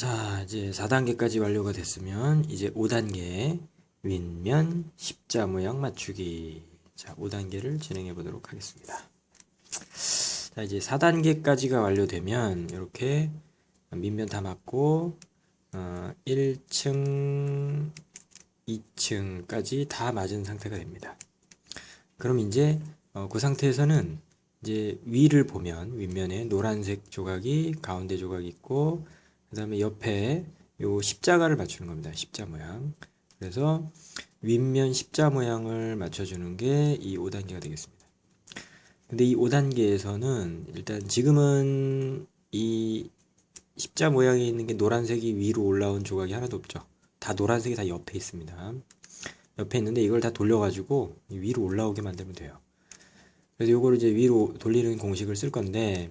자, 이제 4단계까지 완료가 됐으면 이제 5단계 윗면 십자 모양 맞추기. 자, 5단계를 진행해 보도록 하겠습니다. 자, 이제 4단계까지가 완료되면 이렇게 밑면 다 맞고 1층, 2층까지 다 맞은 상태가 됩니다. 그럼 이제 그 상태에서는 이제 위를 보면 윗면에 노란색 조각이 가운데 조각이 있고 그 다음에 옆에 요 십자가를 맞추는 겁니다. 십자 모양. 그래서 윗면 십자 모양을 맞춰주는 게 이 5단계가 되겠습니다. 근데 이 5단계에서는 일단 지금은 이 십자 모양이 있는 게 노란색이 위로 올라온 조각이 하나도 없죠. 다 노란색이 다 옆에 있습니다. 옆에 있는데 이걸 다 돌려가지고 위로 올라오게 만들면 돼요. 그래서 요거를 이제 위로 돌리는 공식을 쓸 건데,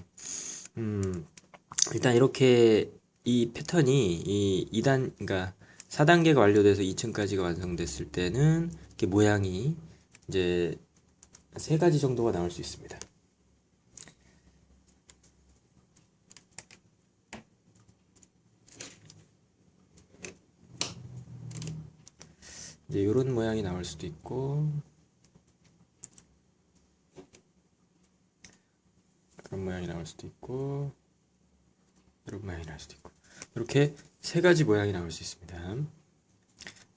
일단 이렇게 이 패턴이 이 2단, 그러니까 4단계가 완료돼서 2층까지가 완성됐을 때는 이렇게 모양이 이제 3가지 정도가 나올 수 있습니다. 이제 이런 모양이 나올 수도 있고, 그런 모양이 나올 수도 있고, 이런 모양이 나올 수도 있고, 이렇게 3가지 모양이 나올 수 있습니다.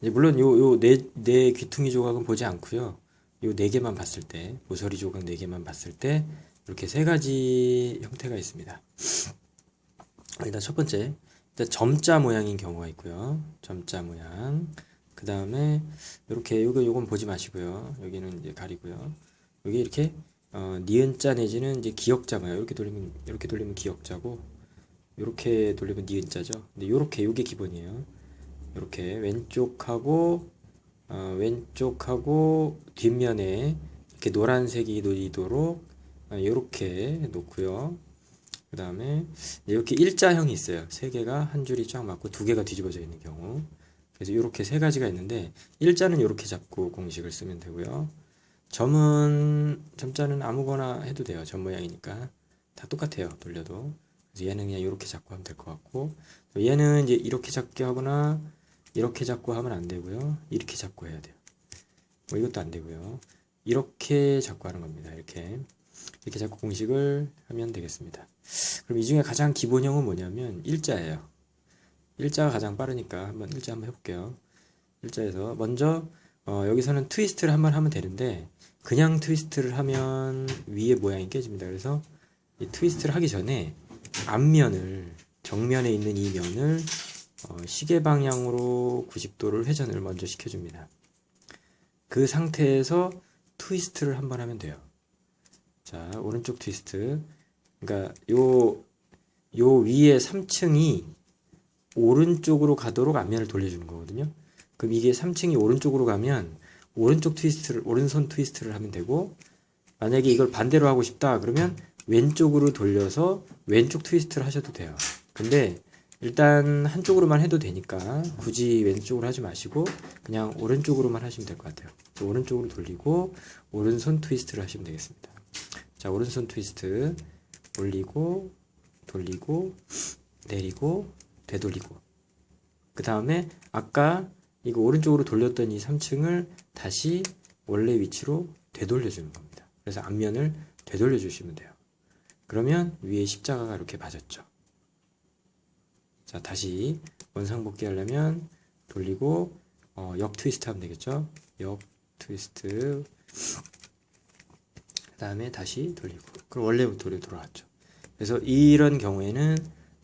이제 물론 요 네 귀퉁이 조각은 보지 않고요. 요 4개만 봤을 때, 모서리 조각 4개만 봤을 때 이렇게 3가지 형태가 있습니다. 일단 첫 번째, 일단 점자 모양인 경우가 있고요. 점자 모양. 그 다음에 이렇게 요건 보지 마시고요. 여기는 이제 가리고요. 여기 이렇게 니은자 내지는 이제 기역자 모양. 이렇게 돌리면 기역자고, 이렇게 돌리면 니은자죠. 근데 요게 기본이에요. 이렇게 왼쪽하고 뒷면에 이렇게 노란색이 놓이도록 이렇게 놓고요. 그 다음에 이렇게 일자형이 있어요. 3개가 한 줄이 쫙 맞고 2개가 뒤집어져 있는 경우. 그래서 이렇게 3가지가 있는데, 일자는 이렇게 잡고 공식을 쓰면 되고요. 점자는 아무거나 해도 돼요. 점 모양이니까 다 똑같아요. 돌려도. 그래서 얘는 그냥 이렇게 잡고 하면 될 것 같고, 얘는 이제 이렇게 잡게 하거나 이렇게 잡고 하면 안 되고요. 이렇게 잡고 해야 돼요. 뭐 이것도 안 되고요. 이렇게 잡고 하는 겁니다. 이렇게 잡고 공식을 하면 되겠습니다. 그럼 이 중에 가장 기본형은 뭐냐면 일자예요. 일자가 가장 빠르니까 일자 한번 해볼게요. 일자에서 먼저 여기서는 트위스트를 한번 하면 되는데, 그냥 트위스트를 하면 위에 모양이 깨집니다. 그래서 이 트위스트를 하기 전에 앞면을, 정면에 있는 이 면을 시계 방향으로 90도를 회전을 먼저 시켜줍니다. 그 상태에서 트위스트를 한번 하면 돼요. 자, 오른쪽 트위스트. 그러니까 요 위에 3층이 오른쪽으로 가도록 앞면을 돌려주는 거거든요. 그럼 이게 3층이 오른쪽으로 가면 오른손 트위스트를 하면 되고, 만약에 이걸 반대로 하고 싶다 그러면 왼쪽으로 돌려서 왼쪽 트위스트를 하셔도 돼요. 근데 일단 한쪽으로만 해도 되니까 굳이 왼쪽으로 하지 마시고 그냥 오른쪽으로만 하시면 될 것 같아요. 오른쪽으로 돌리고 오른손 트위스트를 하시면 되겠습니다. 자, 오른손 트위스트 올리고 돌리고 내리고 되돌리고, 그 다음에 아까 이거 오른쪽으로 돌렸던 이 3층을 다시 원래 위치로 되돌려주는 겁니다. 그래서 앞면을 되돌려 주시면 돼요. 그러면 위에 십자가가 이렇게 맞았죠. 자, 다시 원상복귀 하려면 돌리고 역 트위스트 하면 되겠죠. 역 트위스트, 그 다음에 다시 돌리고, 그럼 원래부터 돌아왔죠. 그래서 이런 경우에는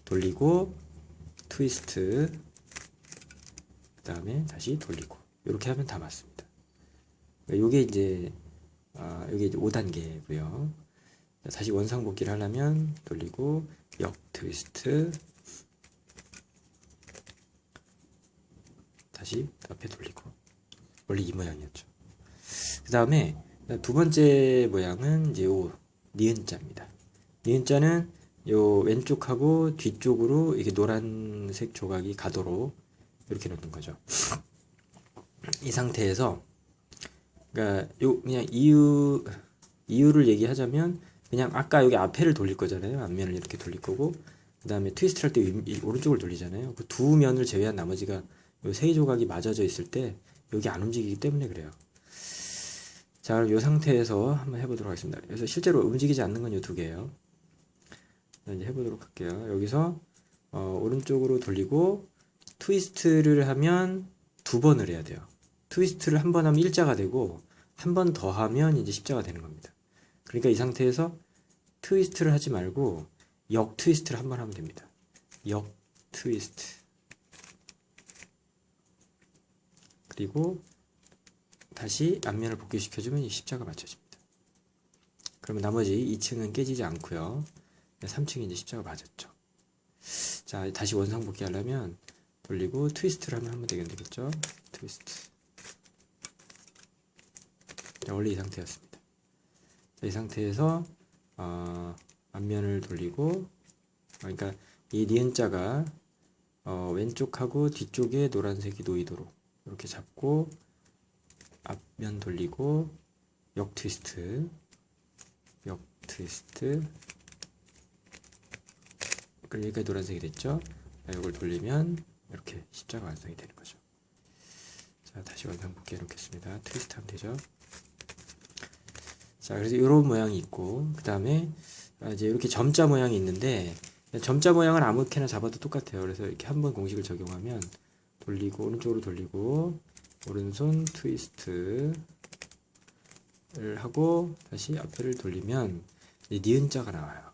돌리고 트위스트, 그 다음에 다시 돌리고, 이렇게 하면 다 맞습니다. 요게 이제 이게 이제 5단계고요. 다시 원상복귀를 하려면 돌리고 역 트위스트, 다시 앞에 돌리고. 원래 이 모양이었죠. 그 다음에 두 번째 모양은 이제 요 니은자입니다. 니은자는 요 왼쪽하고 뒤쪽으로 이렇게 노란색 조각이 가도록 이렇게 놓는 거죠. 이 상태에서, 그러니까 그냥 이유를 얘기하자면, 그냥 아까 여기 앞에를 돌릴 거잖아요. 앞면을 이렇게 돌릴 거고, 그 다음에 트위스트를 할 때 오른쪽을 돌리잖아요. 그 두 면을 제외한 나머지가 요 세 조각이 맞아져 있을 때 여기 안 움직이기 때문에 그래요. 자, 그럼 이 상태에서 한번 해보도록 하겠습니다. 그래서 실제로 움직이지 않는 건 이 두 개예요. 이제 해보도록 할게요. 여기서 오른쪽으로 돌리고 트위스트를 하면 두 번을 해야 돼요. 트위스트를 한 번 하면 일자가 되고 한 번 더 하면 이제 십자가 되는 겁니다. 그러니까 이 상태에서 트위스트를 하지 말고 역 트위스트를 한 번 하면 됩니다. 역 트위스트. 그리고 다시 앞면을 복귀시켜주면 이 십자가 맞춰집니다. 그러면 나머지 2층은 깨지지 않고요. 3층이 이제 십자가 맞았죠. 자, 다시 원상 복귀하려면 돌리고 트위스트를 하면 되겠죠. 트위스트. 자, 원래 이 상태였습니다. 자, 이 상태에서 앞면을 돌리고, 그러니까 이 니은자가 왼쪽하고 뒤쪽에 노란색이 놓이도록 이렇게 잡고 앞면 돌리고 역 트위스트, 역 트위스트. 그리고 여기까지 노란색이 됐죠. 이걸 돌리면 이렇게 십자가 완성이 되는 거죠. 자, 다시 원상 복귀해 놓겠습니다. 트위스트 하면 되죠. 자, 그래서 이런 모양이 있고, 그 다음에 이제 이렇게 점자 모양이 있는데, 점자 모양은 아무렇게나 잡아도 똑같아요. 그래서 이렇게 한번 공식을 적용하면 돌리고 오른쪽으로 돌리고 오른손 트위스트를 하고 다시 앞에를 돌리면 니은자가 나와요.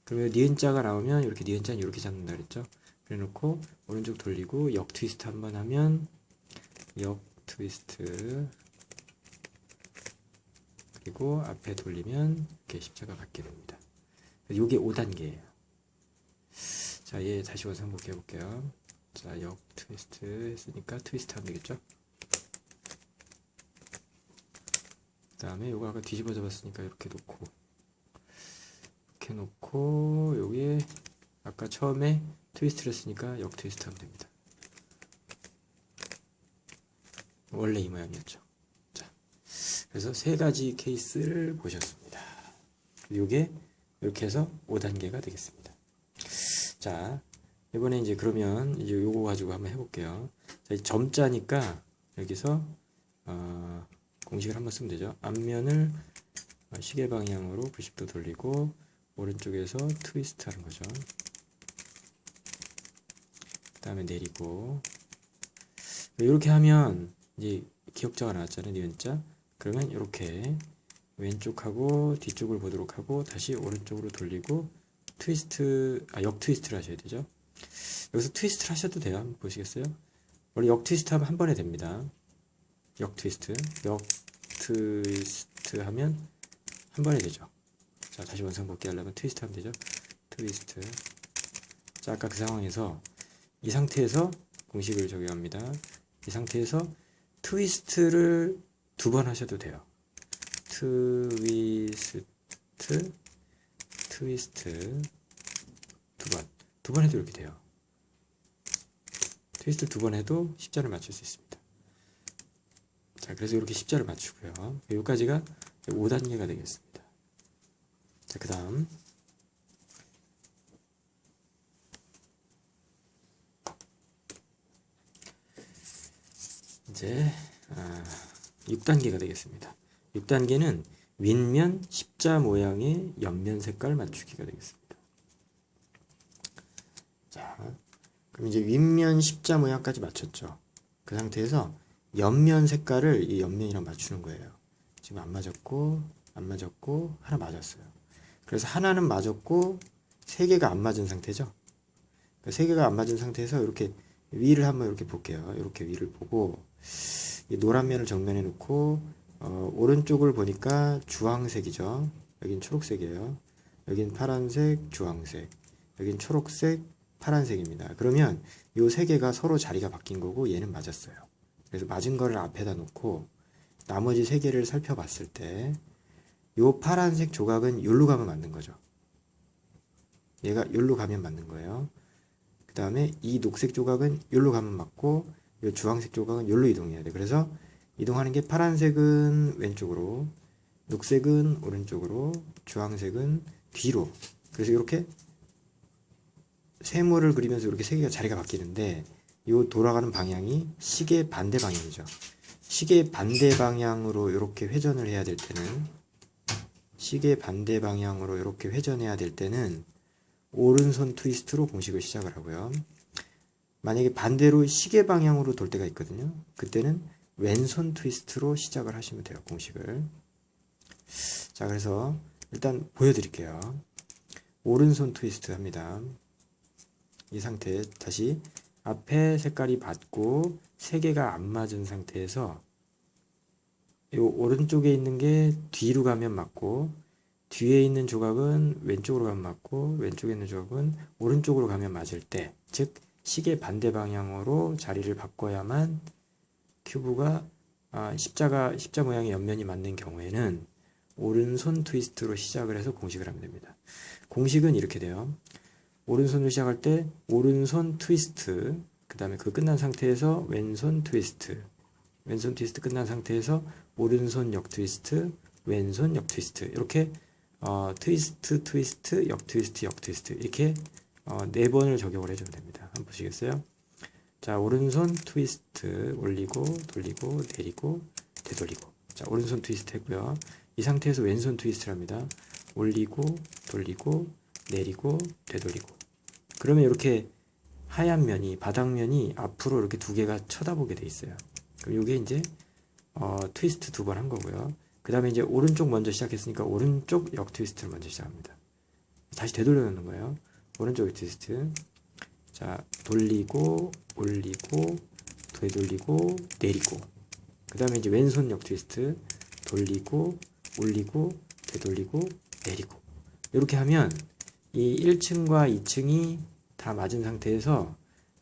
그러면 니은자가 나오면 이렇게 니은자는 이렇게 잡는다 그랬죠. 그래 놓고 오른쪽 돌리고 역 트위스트 한번 하면 역 트위스트, 그리고 앞에 돌리면 이렇게 십자가 받게 됩니다. 요게 5단계예요. 자, 얘 다시 원상 복귀 해볼게요. 자, 역 트위스트 했으니까 트위스트 하면 되겠죠. 그 다음에 요거 아까 뒤집어져 봤으니까 이렇게 놓고 여기에 아까 처음에 트위스트를 했으니까 역 트위스트 하면 됩니다. 원래 이 모양이었죠. 자, 그래서 세 가지 케이스를 보셨습니다. 요게 이렇게 해서 5단계가 되겠습니다. 자, 이번에 이제 그러면 이제 요거 가지고 한번 해볼게요. 자, 점자니까 여기서 공식을 한번 쓰면 되죠. 앞면을 시계 방향으로 90도 돌리고 오른쪽에서 트위스트 하는 거죠. 그 다음에 내리고, 이렇게 하면 이제 기억자가 나왔잖아요. 니은자. 그러면 이렇게 왼쪽하고 뒤쪽을 보도록 하고 다시 오른쪽으로 돌리고 트위스트, 역 트위스트를 하셔야 되죠. 여기서 트위스트를 하셔도 돼요. 한번 보시겠어요? 원래 역 트위스트 하면 한 번에 됩니다. 역 트위스트 하면 한 번에 되죠. 자, 다시 원상 복귀 하려면 트위스트 하면 되죠. 트위스트. 자, 아까 그 상황에서 이 상태에서 공식을 적용합니다. 이 상태에서 트위스트를 두 번 하셔도 돼요. 트위스트 두 번 해도 이렇게 돼요. 트위스트 두 번 해도 십자를 맞출 수 있습니다. 자, 그래서 이렇게 십자를 맞추고요. 여기까지가 5단계가 되겠습니다. 자, 그 다음 이제 6단계가 되겠습니다. 6단계는 윗면 십자 모양의 옆면 색깔 맞추기가 되겠습니다. 자, 그럼 이제 윗면 십자 모양까지 맞췄죠. 그 상태에서 옆면 색깔을 이 옆면이랑 맞추는 거예요. 지금 안 맞았고 하나 맞았어요. 그래서 하나는 맞았고 세 개가 안 맞은 상태죠. 세 개가 안 맞은 상태에서 이렇게 위를 한번 이렇게 볼게요. 이렇게 위를 보고 이 노란 면을 정면에 놓고 오른쪽을 보니까 주황색이죠. 여긴 초록색이에요. 여긴 파란색, 주황색. 여긴 초록색, 파란색입니다. 그러면 이 세 개가 서로 자리가 바뀐 거고 얘는 맞았어요. 그래서 맞은 거를 앞에다 놓고 나머지 세 개를 살펴봤을 때 이 파란색 조각은 여기로 가면 맞는 거죠. 얘가 여기로 가면 맞는 거예요. 그 다음에 이 녹색 조각은 여기로 가면 맞고 이 주황색 조각은 여기로 이동해야 돼. 그래서 이동하는 게 파란색은 왼쪽으로, 녹색은 오른쪽으로, 주황색은 뒤로. 그래서 이렇게 세모를 그리면서 이렇게 세 개가 자리가 바뀌는데 이 돌아가는 방향이 시계 반대 방향이죠. 시계 반대 방향으로 이렇게 회전을 해야 될 때는 시계 반대 방향으로 이렇게 회전해야 될 때는 오른손 트위스트로 공식을 시작을 하고요. 만약에 반대로 시계 방향으로 돌 때가 있거든요. 그때는 왼손 트위스트로 시작을 하시면 돼요. 공식을. 자, 그래서 일단 보여드릴게요. 오른손 트위스트 합니다. 이 상태 다시 앞에 색깔이 받고 세 개가 안 맞은 상태에서 이 오른쪽에 있는 게 뒤로 가면 맞고 뒤에 있는 조각은 왼쪽으로 가면 맞고 왼쪽에 있는 조각은 오른쪽으로 가면 맞을 때, 즉 시계 반대 방향으로 자리를 바꿔야만 큐브가 십자 모양의 옆면이 맞는 경우에는 오른손 트위스트로 시작을 해서 공식을 하면 됩니다. 공식은 이렇게 돼요. 오른손으로 시작할 때 오른손 트위스트, 그 다음에 그 끝난 상태에서 왼손 트위스트, 왼손 트위스트 끝난 상태에서 오른손 역 트위스트, 왼손 역 트위스트, 이렇게 트위스트, 트위스트, 역 트위스트, 역 트위스트, 이렇게 4번을 적용을 해주면 됩니다. 한번 보시겠어요? 자, 오른손 트위스트 올리고 돌리고 내리고 되돌리고. 자, 오른손 트위스트 했고요. 이 상태에서 왼손 트위스트를 합니다. 올리고 돌리고 내리고 되돌리고. 그러면 이렇게 하얀 면이, 바닥면이 앞으로 이렇게 두 개가 쳐다보게 돼 있어요. 그럼 이게 이제 트위스트 2번 한 거고요. 그 다음에 이제 오른쪽 먼저 시작했으니까 오른쪽 역 트위스트를 먼저 시작합니다. 다시 되돌려 놓는 거예요. 오른쪽 역 트위스트. 자, 돌리고 올리고 되돌리고 내리고. 그 다음에 이제 왼손 역 트위스트. 돌리고 올리고 되돌리고 내리고. 이렇게 하면 이 1층과 2층이 다 맞은 상태에서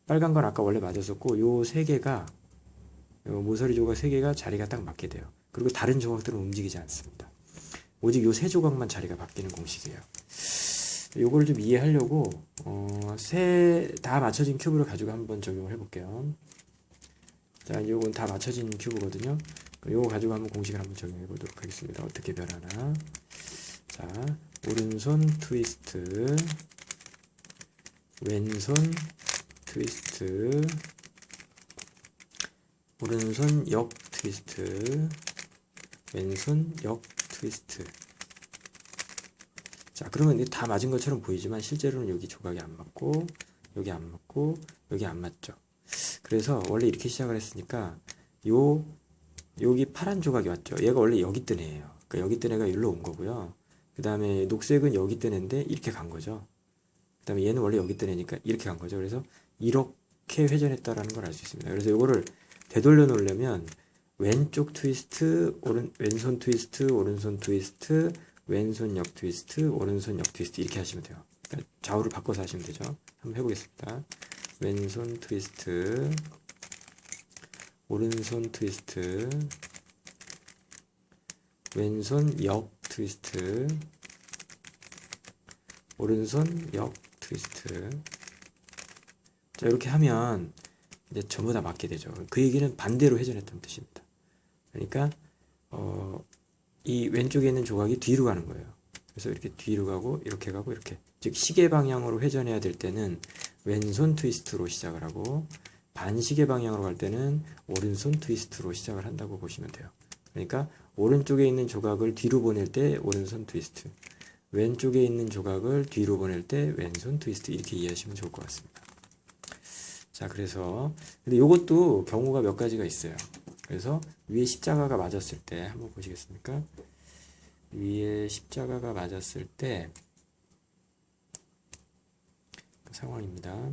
빨간 건 아까 원래 맞았었고 요 세 개가, 요 모서리 조각 세 개가 자리가 딱 맞게 돼요. 그리고 다른 조각들은 움직이지 않습니다. 오직 요 세 조각만 자리가 바뀌는 공식이에요. 요걸 좀 이해하려고 다 맞춰진 큐브를 가지고 한번 적용을 해볼게요. 자, 요건 다 맞춰진 큐브거든요. 요거 가지고 한번 공식을 한번 적용해 보도록 하겠습니다. 어떻게 변하나. 자, 오른손 트위스트, 왼손 트위스트, 오른손 역 트위스트, 왼손 역 트위스트. 자, 그러면 다 맞은 것처럼 보이지만 실제로는 여기 조각이 안 맞고 여기 안 맞고 여기 안 맞죠. 그래서 원래 이렇게 시작을 했으니까 여기 파란 조각이 왔죠. 얘가 원래 여기 뜬 애예요. 그러니까 여기 뜬 애가 여기로 온 거고요. 그 다음에 녹색은 여기 뜬 애인데 이렇게 간 거죠. 그 다음에 얘는 원래 여기 뜬 애니까 이렇게 간 거죠. 그래서 이렇게 회전했다라는 걸 알 수 있습니다. 그래서 이거를 되돌려 놓으려면 왼쪽 트위스트, 왼손 트위스트, 오른손 트위스트, 왼손 역 트위스트, 오른손 역 트위스트 이렇게 하시면 돼요. 그러니까 좌우를 바꿔서 하시면 되죠. 한번 해보겠습니다. 왼손 트위스트, 오른손 트위스트, 왼손 역 트위스트, 오른손 역 트위스트. 자, 이렇게 하면 이제 전부 다 맞게 되죠. 그 얘기는 반대로 회전했다는 뜻입니다. 그러니까 이 왼쪽에 있는 조각이 뒤로 가는 거예요. 그래서 이렇게 뒤로 가고 이렇게 가고 이렇게, 즉 시계 방향으로 회전해야 될 때는 왼손 트위스트로 시작을 하고 반시계 방향으로 갈 때는 오른손 트위스트로 시작을 한다고 보시면 돼요. 그러니까 오른쪽에 있는 조각을 뒤로 보낼 때 오른손 트위스트, 왼쪽에 있는 조각을 뒤로 보낼 때 왼손 트위스트, 이렇게 이해하시면 좋을 것 같습니다. 자, 그래서 근데 이것도 경우가 몇 가지가 있어요. 그래서 위에 십자가가 맞았을 때 한번 보시겠습니까? 위에 십자가가 맞았을 때 그 상황입니다.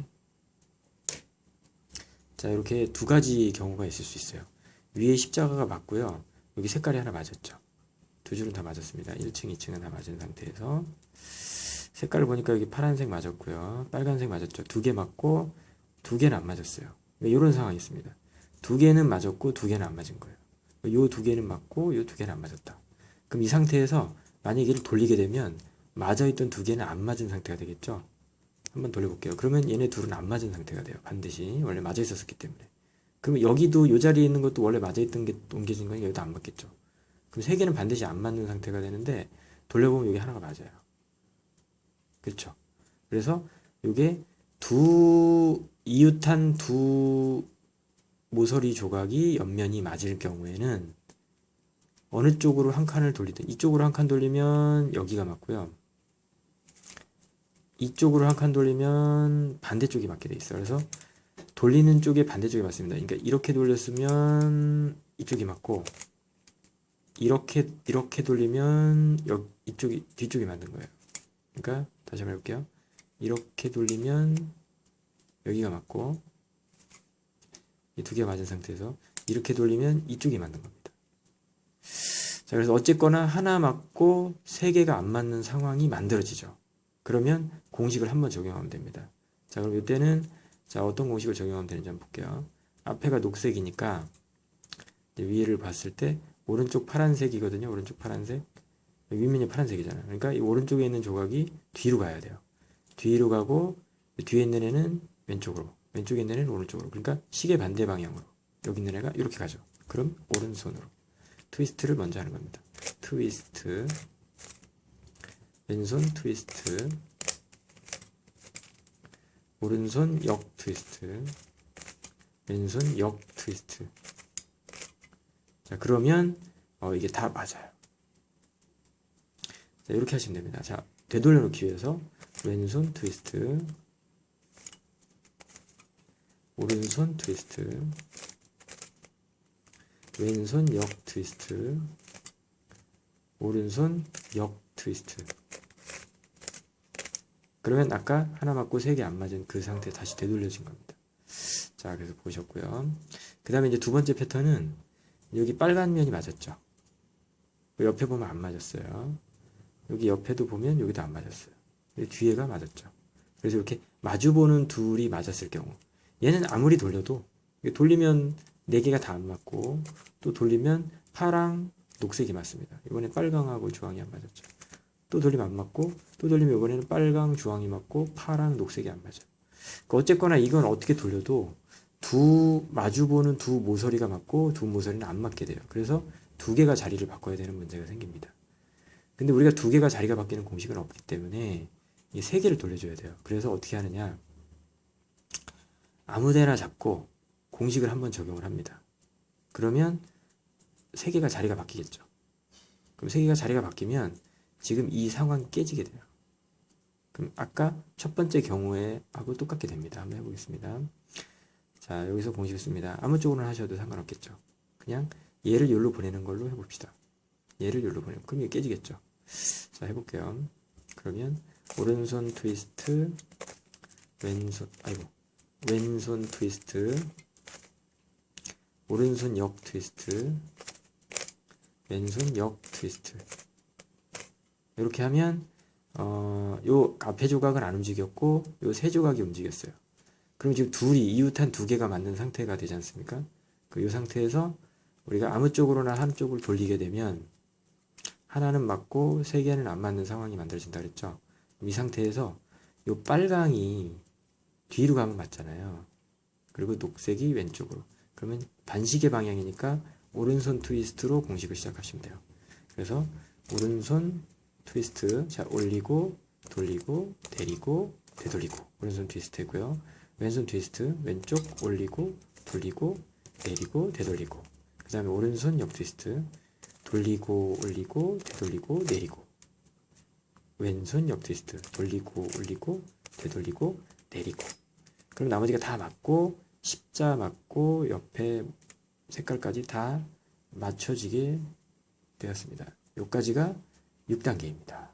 자, 이렇게 두 가지 경우가 있을 수 있어요. 위에 십자가가 맞고요. 여기 색깔이 하나 맞았죠. 두 줄은 다 맞았습니다. 1층, 2층은 다 맞은 상태에서 색깔을 보니까 여기 파란색 맞았고요. 빨간색 맞았죠. 두 개 맞고 두 개는 안 맞았어요. 이런 상황이 있습니다. 두 개는 맞았고 두 개는 안 맞은 거예요. 요 두 개는 맞고 요 두 개는 안 맞았다. 그럼 이 상태에서 만약 얘를 돌리게 되면 맞아있던 두 개는 안 맞은 상태가 되겠죠. 한번 돌려볼게요. 그러면 얘네 둘은 안 맞은 상태가 돼요. 반드시 원래 맞아 있었기 때문에. 그러면 여기도 이 자리에 있는 것도 원래 맞아 있던 게 옮겨진 거니까 여기도 안 맞겠죠. 그럼 세 개는 반드시 안 맞는 상태가 되는데 돌려보면 여기 하나가 맞아요. 그렇죠. 그래서 이게 이웃한 두 모서리 조각이 옆면이 맞을 경우에는 어느 쪽으로 한 칸을 돌리든 이쪽으로 한 칸 돌리면 여기가 맞고요. 이쪽으로 한 칸 돌리면 반대쪽이 맞게 돼 있어요. 그래서 돌리는 쪽에 반대쪽이 맞습니다. 그러니까 이렇게 돌렸으면 이쪽이 맞고 이렇게 돌리면 이쪽이 뒤쪽이 맞는 거예요. 그러니까 다시 한번 해볼게요. 이렇게 돌리면 여기가 맞고 이 두 개가 맞은 상태에서 이렇게 돌리면 이쪽이 맞는 겁니다. 자, 그래서 어쨌거나 하나 맞고 세 개가 안 맞는 상황이 만들어지죠. 그러면 공식을 한번 적용하면 됩니다. 자, 그럼 이때는 자, 어떤 공식을 적용하면 되는지 한번 볼게요. 앞에가 녹색이니까 위를 봤을 때 오른쪽 파란색이거든요. 오른쪽 파란색. 윗면이 파란색이잖아요. 그러니까 이 오른쪽에 있는 조각이 뒤로 가야 돼요. 뒤로 가고 뒤에 있는 애는 왼쪽으로, 왼쪽에 있는 애는 오른쪽으로. 그러니까 시계 반대 방향으로. 여기 있는 애가 이렇게 가죠. 그럼 오른손으로 트위스트를 먼저 하는 겁니다. 트위스트, 왼손 트위스트, 오른손 역 트위스트, 왼손 역 트위스트. 자, 그러면 이게 다 맞아요. 자, 이렇게 하시면 됩니다. 자, 되돌려 놓기 위해서 왼손 트위스트, 오른손 트위스트, 왼손 역 트위스트, 오른손 역 트위스트. 그러면 아까 하나 맞고 세 개 안 맞은 그 상태 다시 되돌려진 겁니다. 자, 그래서 보셨고요. 그 다음에 이제 두 번째 패턴은 여기 빨간 면이 맞았죠. 옆에 보면 안 맞았어요. 여기 옆에도 보면 여기도 안 맞았어요. 뒤에가 맞았죠. 그래서 이렇게 마주보는 둘이 맞았을 경우 얘는 아무리 돌려도 돌리면 네 개가 다 안 맞고 또 돌리면 파랑 녹색이 맞습니다. 이번에 빨강하고 주황이 안 맞았죠. 또 돌리면 안 맞고 또 돌리면 이번에는 빨강 주황이 맞고 파랑 녹색이 안 맞아요. 그러니까 어쨌거나 이건 어떻게 돌려도 마주보는 두 모서리가 맞고 두 모서리는 안 맞게 돼요. 그래서 두 개가 자리를 바꿔야 되는 문제가 생깁니다. 근데 우리가 두 개가 자리가 바뀌는 공식은 없기 때문에 이 세 개를 돌려줘야 돼요. 그래서 어떻게 하느냐, 아무데나 잡고 공식을 한번 적용을 합니다. 그러면 세 개가 자리가 바뀌겠죠. 그럼 세 개가 자리가 바뀌면 지금 이 상황이 깨지게 돼요. 그럼 아까 첫 번째 경우에 하고 똑같게 됩니다. 한번 해보겠습니다. 자, 여기서 공식을 씁니다. 아무 쪽으로 하셔도 상관없겠죠. 그냥 얘를 여기로 보내는 걸로 해봅시다. 얘를 여기로 보내면 그럼 이게 깨지겠죠. 자, 해볼게요. 그러면 오른손 트위스트, 왼손 트위스트, 오른손 역 트위스트, 왼손 역 트위스트. 이렇게 하면 요 앞에 조각은 안 움직였고 요 세 조각이 움직였어요. 그럼 지금 둘이 이웃한 두 개가 맞는 상태가 되지 않습니까? 이 상태에서 우리가 아무 쪽으로나 한쪽을 돌리게 되면 하나는 맞고 세 개는 안 맞는 상황이 만들어진다 그랬죠. 이 상태에서 요 빨강이 뒤로 가면 맞잖아요. 그리고 녹색이 왼쪽으로. 그러면 반시계 방향이니까 오른손 트위스트로 공식을 시작하시면 돼요. 그래서 오른손 트위스트, 자, 올리고 돌리고 내리고 되돌리고 오른손 트위스트고요. 왼손 트위스트, 왼쪽 올리고 돌리고 내리고 되돌리고, 그 다음에 오른손 역 트위스트, 돌리고 올리고 되돌리고 내리고, 왼손 역 트위스트, 돌리고 올리고 되돌리고 내리고. 그럼 나머지가 다 맞고 십자 맞고 옆에 색깔까지 다 맞춰지게 되었습니다. 여기까지가 6단계입니다.